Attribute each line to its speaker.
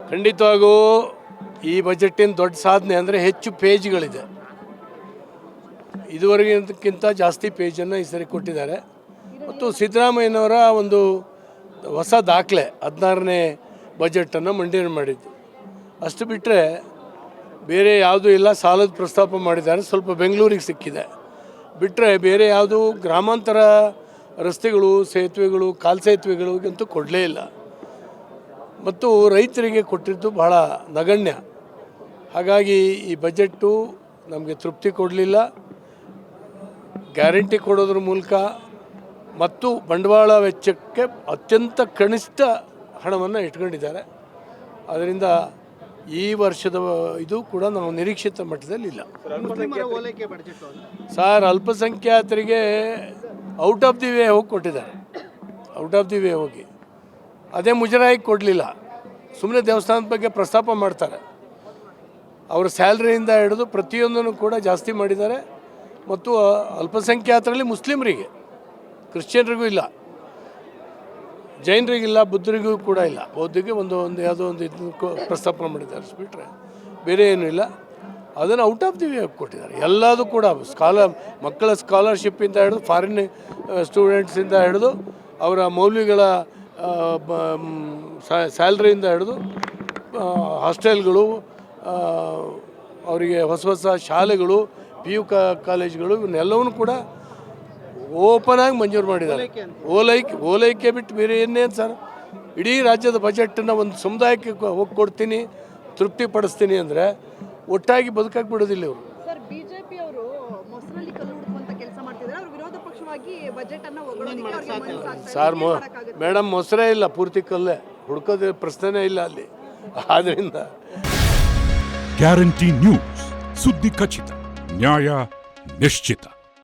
Speaker 1: ಖಂಡಿತವಾಗೂ ಈ ಬಜೆಟಿನ ದೊಡ್ಡ ಸಾಧನೆ ಅಂದರೆ ಹೆಚ್ಚು ಪೇಜ್ಗಳಿದೆ. ಇದುವರೆಗಿಂತ ಜಾಸ್ತಿ ಪೇಜನ್ನು ಈ ಸರಿ ಕೊಟ್ಟಿದ್ದಾರೆ. ಮತ್ತು ಸಿದ್ದರಾಮಯ್ಯನವರ ಒಂದು ಹೊಸ ದಾಖಲೆ 16ನೇ ಬಜೆಟನ್ನು ಮಂಡನೆ ಮಾಡಿದ್ದು. ಅಷ್ಟು ಬಿಟ್ಟರೆ ಬೇರೆ ಯಾವುದೂ ಇಲ್ಲ. ಸಾಲದ ಪ್ರಸ್ತಾಪ ಮಾಡಿದ್ದಾರೆ, ಸ್ವಲ್ಪ ಬೆಂಗಳೂರಿಗೆ ಸಿಕ್ಕಿದೆ. ಬಿಟ್ಟರೆ ಬೇರೆ ಯಾವುದು ಗ್ರಾಮಾಂತರ ರಸ್ತೆಗಳು, ಸೇತುವೆಗಳು, ಕಾಲ್ಸೇತುವೆಗಳಿಗಂತೂ ಕೊಡಲೇ ಇಲ್ಲ. ಮತ್ತು ರೈತರಿಗೆ ಕೊಟ್ಟಿದ್ದು ಬಹಳ ನಗಣ್ಯ. ಹಾಗಾಗಿ ಈ ಬಜೆಟ್ಟು ನಮಗೆ ತೃಪ್ತಿ ಕೊಡಲಿಲ್ಲ. ಗ್ಯಾರಂಟಿ ಕೊಡೋದ್ರ ಮೂಲಕ ಮತ್ತು ಬಂಡವಾಳ ವೆಚ್ಚಕ್ಕೆ ಅತ್ಯಂತ ಕನಿಷ್ಠ ಹಣವನ್ನು ಇಟ್ಕೊಂಡಿದ್ದಾರೆ. ಅದರಿಂದ ಈ ವರ್ಷದ ಇದು ಕೂಡ ನಾವು ನಿರೀಕ್ಷಿತ ಮಟ್ಟದಲ್ಲಿ ಇಲ್ಲ. ಸರ್, ಅಲ್ಪಸಂಖ್ಯಾತರಿಗೆ ಔಟ್ ಆಫ್ ದಿ ವೇ ಹೋಗಿ ಕೊಟ್ಟಿದ್ದಾರೆ. ಔಟ್ ಆಫ್ ದಿ ವೇ ಹೋಗಿ ಅದೇ ಮುಜರಾಯಿ ಕೊಡಲಿಲ್ಲ. ಸುಮ್ಮನೆ ದೇವಸ್ಥಾನದ ಬಗ್ಗೆ ಪ್ರಸ್ತಾಪ ಮಾಡ್ತಾರೆ. ಅವರ ಸ್ಯಾಲ್ರಿಯಿಂದ ಹಿಡಿದು ಪ್ರತಿಯೊಂದನ್ನು ಕೂಡ ಜಾಸ್ತಿ ಮಾಡಿದ್ದಾರೆ. ಮತ್ತು ಅಲ್ಪಸಂಖ್ಯಾತರಲ್ಲಿ ಮುಸ್ಲಿಮರಿಗೆ, ಕ್ರಿಶ್ಚಿಯನ್ರಿಗೂ ಇಲ್ಲ, ಜೈನರಿಗಿಲ್ಲ, ಬುದ್ಧರಿಗೂ ಕೂಡ ಇಲ್ಲ. ಬೌದ್ಧಿಗೆ ಒಂದು ಯಾವುದೋ ಒಂದು ಇದನ್ನು ಪ್ರಸ್ತಾಪ ಮಾಡಿದ್ದಾರೆ. ಬಿಟ್ಟರೆ ಬೇರೆ ಏನೂ ಇಲ್ಲ. ಅದನ್ನು ಔಟ್ ಆಫ್ ದಿ ವೇ ಕೊಟ್ಟಿದ್ದಾರೆ. ಎಲ್ಲದೂ ಕೂಡ ಮಕ್ಕಳ ಸ್ಕಾಲರ್ಶಿಪ್ಪಿಂದ ಹಿಡಿದು, ಫಾರಿನ್ ಸ್ಟೂಡೆಂಟ್ಸಿಂದ ಹಿಡಿದು, ಅವರ ಮೌಲ್ಯಗಳ ಸ್ಯಾಲ್ರಿಯಿಂದ ಹಿಡಿದು, ಹಾಸ್ಟೆಲ್ಗಳು, ಅವರಿಗೆ ಹೊಸ ಹೊಸ ಶಾಲೆಗಳು, PU ಕಾಲೇಜುಗಳು, ಇವನ್ನೆಲ್ಲವನ್ನೂ ಕೂಡ ಓಪನ್ ಆಗಿ ಮಂಜೂರು ಮಾಡಿದ್ದಾರೆ. ಓಲೈಕೆ ಬಿಟ್ಟು ಬೇರೆ ಏನೇನು ಸರ್? ಇಡೀ ರಾಜ್ಯದ ಬಜೆಟನ್ನು ಒಂದು ಸಮುದಾಯಕ್ಕೆ ಹೋಗಿ ಕೊಡ್ತೀನಿ, ತೃಪ್ತಿಪಡಿಸ್ತೀನಿ ಅಂದರೆ ಒಟ್ಟಾಗಿ ಬದುಕಕ್ಕೆ ಬಿಡೋದಿಲ್ಲ ಇವರು.
Speaker 2: ಸರ್, ಬಿಜೆಪಿ ಅವರು ಮೊಸರಲ್ಲಿ ಕಲ್ಲು ಹುಡುಕುವಂತ ಕೆಲಸ ಮಾಡ್ತಿದ್ದಾರೆ. ಅವರು ವಿರೋಧ ಪಕ್ಷವಾಗಿ ಬಜೆಟ್ ಅನ್ನು ಹೊಗಳೋದಕ್ಕೆ
Speaker 1: ಸರ್, ಮೇಡಮ್, ಮೊಸರೇ ಇಲ್ಲ, ಪೂರ್ತಿ ಕಲ್ಲೇ, ಹುಡುಕೋದೇ ಪ್ರಶ್ನೆನೇ ಇಲ್ಲ ಅಲ್ಲಿ. ಆದ್ದರಿಂದ
Speaker 3: ಗ್ಯಾರಂಟಿ ನ್ಯೂಸ್, ಸುದ್ದಿ ಖಚಿತ, ನ್ಯಾಯ ನಿಶ್ಚಿತ.